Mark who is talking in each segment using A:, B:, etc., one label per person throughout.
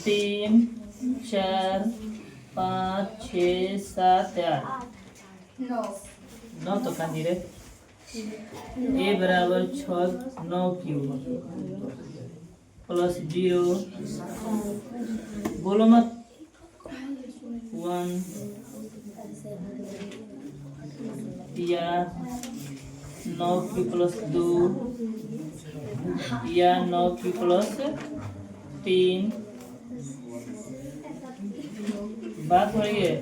A: तीन, 4, 5, 6, 7, 8, 9 तो खानी रे। ए बराबर 6, 9 क्यूब प्लस 0, बोलो मत, 1 या 9 क्यूब प्लस 2 या 9 क्यूब प्लस 3। बात हो रही है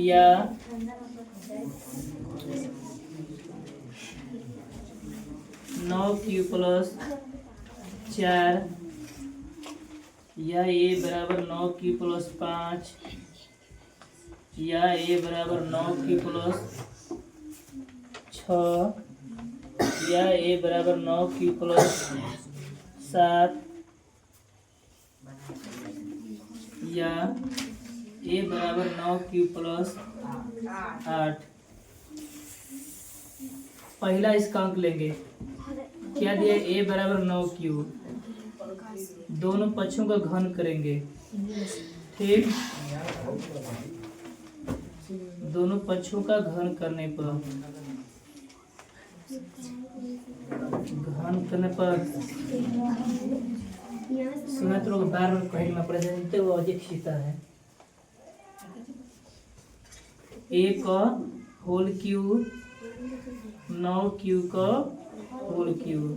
A: या 9 क्यूब प्लस 4 या ए बराबर 9 क्यूब प्लस 5 या ए बराबर 9 क्यूब प्लस 6 या ए बराबर 9 क्यूब प्लस 7 या ए बराबर 9 क्यूब प्लस 8। पहला इसका अंक लेंगे, क्या दिया? ए बराबर 9 क्यूब, दोनों पक्षों का घन करेंगे, ठीक। दोनों पक्षों का घन करने पर सुना तो लोग बार बार कहेंगे मैं प्रेजेंट वो अधिक सीता है। ए का होल क्यूब 9 क्यूब का होल क्यूब,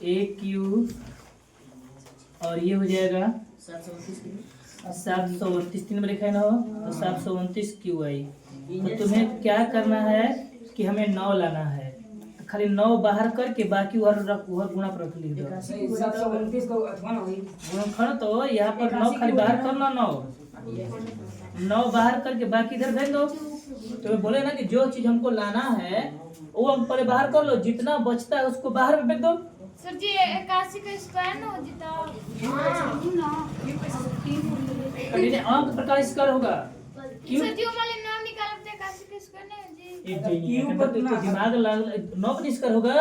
A: ए क्यूब और ये हो जाएगा 729, 3 में लिखा है ना, तो 729 क्यू आई। तो तुम्हें क्या करना है कि हमें 9 लाना है, तो खाली 9 बाहर करके बाकी वह गुणा पर लिख दो।
B: 729 को
A: गुणनखंड तो यहाँ पर 9 खाली बाहर करना, 9 बाहर करके बाकी इधर भेज दो। तो बोले ना कि जो चीज हमको लाना है वो हम पहले बाहर कर लो, जितना बचता है उसको बाहर में भेज दो।
C: सर जी 81 का स्क्वायर ना हो जितना
A: अंक प्रकार स्क्वायर होगा। क्यों
C: सर जी हमारे नाम निकालते 81 का स्क्वायर नहीं जी।
A: तो दिमाग 9 का स्क्वायर होगा,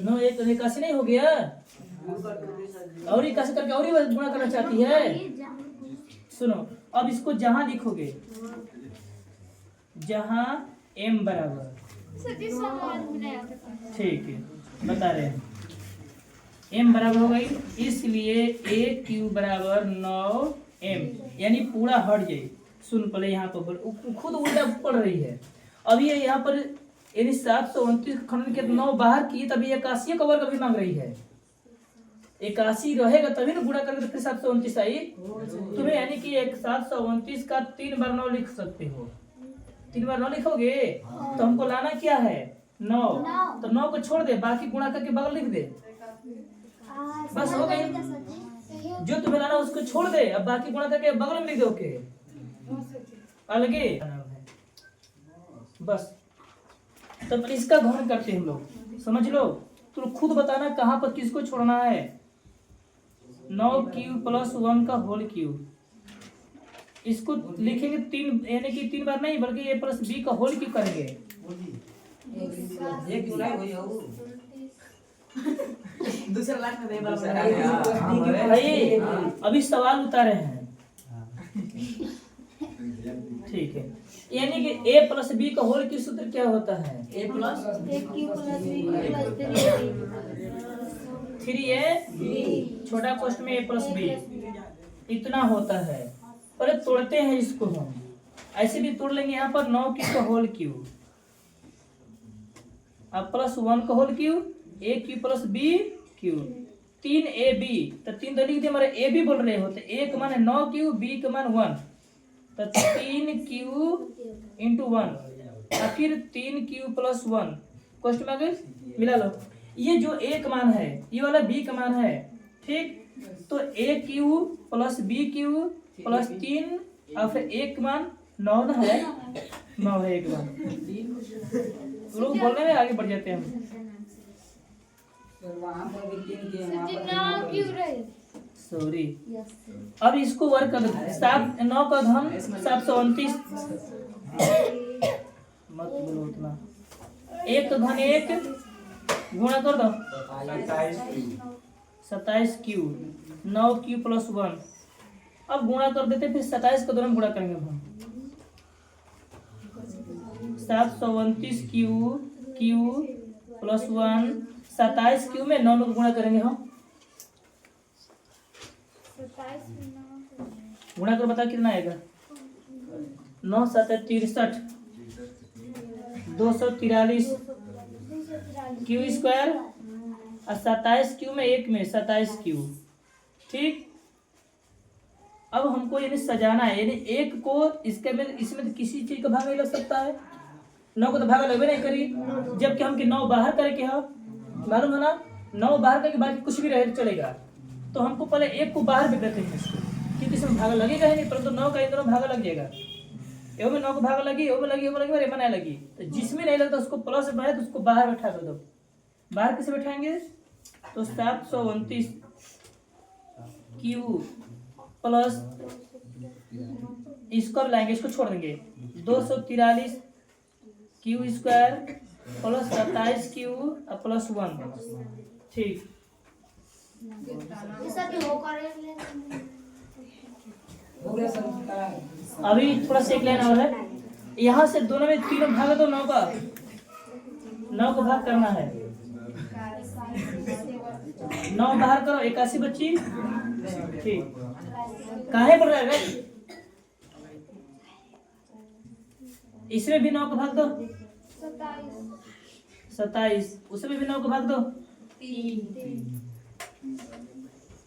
A: 9 एक 81 नहीं हो गया, और 81 करके और ही गुणा करना चाहती है। सुनो, अब इसको जहां लिखोगे, जहां m बराबर,
C: सर जी समझ में नहीं आता,
A: ठीक है बता रहे हैं, m बराबर हो गई, इसलिए a क्यूब बराबर 9m, यानी पूरा हट जाए। सुन पहले यहाँ पर खुद उल्टा पड़ रही है। अब ये यहाँ पर यानी 729 खंड के 9 बाहर की, तभी 81 का वर्ग भी मांग रही है। 81 रहेगा तभी ना गुणा करके फिर 729 आई तुम्हें, यानी कि 729 का 3 बार 9 लिख सकते हो। 3 बार 9 लिखोगे तो हमको लाना क्या है? 9। तो 9 को छोड़ दे, बाकी गुणा करके बगल लिख दे, बस हो गई। जो तुम्हें लाना उसको छोड़ दे, अब बाकी गुणा करके बगल में लिख दो के अलगे, बस। तब इसका घन करते हम लोग, समझ लो। तुम खुद बताना कहाँ पर किसको छोड़ना है। 9 क्यूब प्लस 1 का होल क्यूब, इसको लिखेंगे 3, यानी कि 3 बार नहीं बल्कि a प्लस b का होल क्यूब करेंगे।
B: दूसरा लाख में
A: भाई अभी सवाल उतारे हैं, ठीक है। यानी कि a प्लस b का होल क्यूब सूत्र क्या होता है? a प्लस 3a, छोटा क्वेश्चन में a प्लस b इतना होता है। पहले तोड़ते हैं इसको हम, ऐसे भी तोड़ लेंगे। यहाँ पर 9 क्यूब का होल क्यूब, अब प्लस 1 का whole cube, a cube plus b cube, 3ab, तो 3 तो लिख दिए, हमारे a b बोल रहे होते। a का मान है 9 क्यूब, b का मान 1, तो 3 क्यूब इंटू 1, फिर 3 क्यूब प्लस 1, क्वेश्चन में मिला लो। ये जो a का मान है, ये वाला b का मान है, ठीक। तो a cube plus b cube plus 3 और फिर 1 मान 9 है, 9 है 1 मान। लोग बोलने में आगे बढ़ जाते हैं।
C: सर जी 9 क्यों रहे?
A: सॉरी, अब इसको वर्क कर दो। 7 9 का घन 729, मत बोलो उतना। 1 का घन 1 गुणा कर दो 27 क्यू, 9 क्यू प्लस 1। अब गुणा कर देते, फिर 27 का दोनों गुणा करेंगे हम। 729 क्यू प्लस 1, 27 क्यू में 9 को गुणा करेंगे हम।
C: 27 में 9
A: गुणा कर बता कितना आएगा। 9 7 63, 243 क्यू स्क्वायर, और 27 क्यू में 1 में 27 क्यू। ठीक, अब हमको यानी सजाना है, यानी 1 को इसके में, इसमें तो किसी चीज का भाग नहीं लग सकता है। 9 को तो भागा लगभग नहीं करी, जबकि हम 9 बाहर करके हो, मालूम है ना। 9 बाहर करके बाकी कुछ भी रहे चलेगा, तो हमको पहले 1 को बाहर भी रखेंगे इसको, क्योंकि इसमें भागा लगेगा ही नहीं, परंतु 9 का इन दोनों भागा लग जाएगा। एवं में 9 को भागा लगी, एवं में लगी, एवं लगी, नहीं लगी, तो जिसमें नहीं लगता उसको प्लस में है तो उसको बाहर बैठा दो। बाहर किसे बैठाएंगे, तो 729 क्यू प्लस, इसको लाएंगे, इसको छोड़ देंगे, 243 Q square plus 27 Q plus 1। ठीक, अभी थोड़ा सा एक लाइन और है, यहाँ से दोनों में तीनों भाग दो, 9 का 9 को भाग करना है। 9 बाहर करो, 81 बच्ची। ठीक, काहे बढ़ रहा है, इसमें भी 9 को भाग दो, 27, उसमें भी 9 को भाग दो।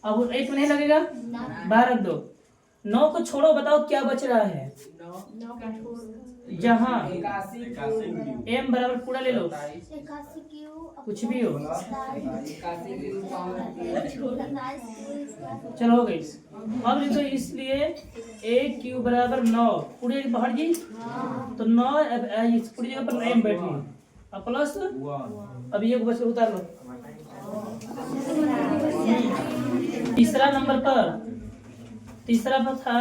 A: अब 1 में नहीं लगेगा, बाहर रख दो। 9 को छोड़ो, बताओ क्या बच रहा है। जहाँ m बराबर पूरा ले लो, कुछ भी हो, चलो हो गई। अब लिखो, इसलिए a क्यू बराबर 9 पूरे बाहर जी, तो 9 इस पूरी जगह पर m बैठी, अब प्लस, अब ये बच उतार लो। तीसरा नंबर पर, तीसरा पर था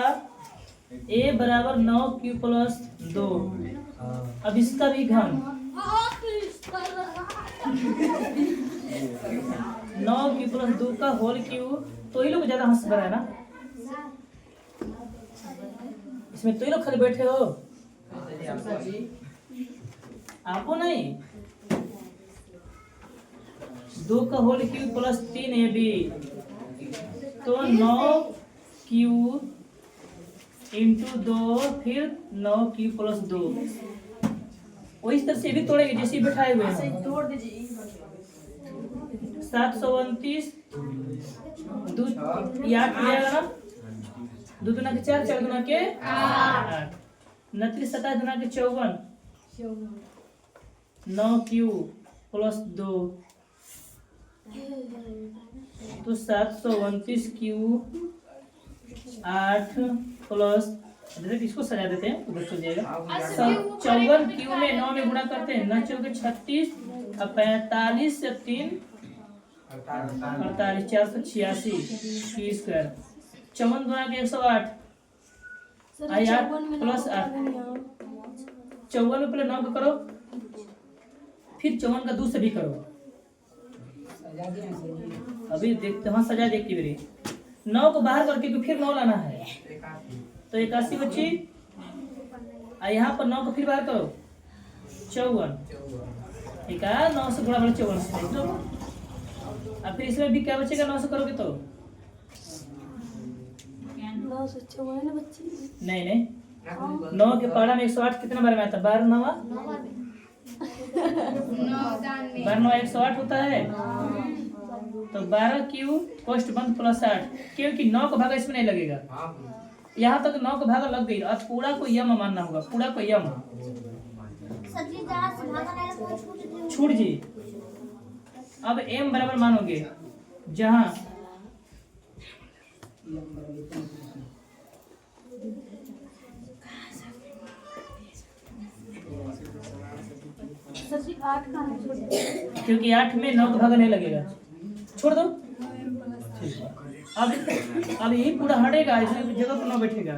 A: a बराबर 9 क्यू प्लस 2। अब इसका भी घन 9 क्यू प्लस 2 का होल क्यू। तो ये लोग ज्यादा हंस रहा है ना, इसमें तो ये लोग खाली बैठे हो, आपको नहीं। 2 का होल क्यू प्लस 3 AB, तो 9 क्यू इंटू 2, फिर 9 क्यू प्लस 2। वही तरह से भी तोड़ेंगे जैसे बैठाए हुए हैं।
B: तोड़ दीजिए
A: 729 दो, ये 8 हो जाएगा ना, 2 दूना के 4, 4 दूना के 8, 29 27 दूना के 54, 9 क्यू प्लस 2, तो 729 क्यू 8 प्लस, इसको सजा देते हैं, उधर चल जाएगा। 54 क्यू में 9 में गुणा करते हैं, 9 चौके 36, अब 45 से 3 48, 486 क्यू स्क्वायर। 54 गुणा के 108, 8 प्लस 8, 54 में पहले 9 को करो, फिर 54 का 2 से भी करो। अभी देखते हैं, सजा देखती मेरी। 9 को बाहर करके फिर 9 लाना है, तो 81 बच्ची, यहाँ पर 9 को फिर बाहर करो, 54। ठीक है, 9 से गुणा बड़ा 54 से। अब फिर इसमें भी क्या बचेगा, 9 से करोगे तो
C: 9 से 54 बच्ची,
A: नहीं 9 के पहाड़ा में 108 कितना बार में आता है, 12 9 12 9 108 होता है। तो 12 क्यू पोस्ट बंद प्लस 8, क्योंकि 9 का भागा इसमें नहीं लगेगा। यहाँ तक 9 का भागा लग गई, अब पूरा को यम मानना होगा, पूरा को यम छूट जी। अब m बराबर मानोगे, जहाँ क्योंकि 8 में 9 का भागा नहीं लगेगा, छोड़ दो। ठीक है, अब यही पूरा हटेगा, इसमें जगह पर 9 बैठेगा।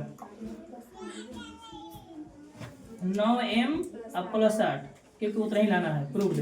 A: 9m अब +8 क्योंकि उतना ही लाना है, प्रूव्ड।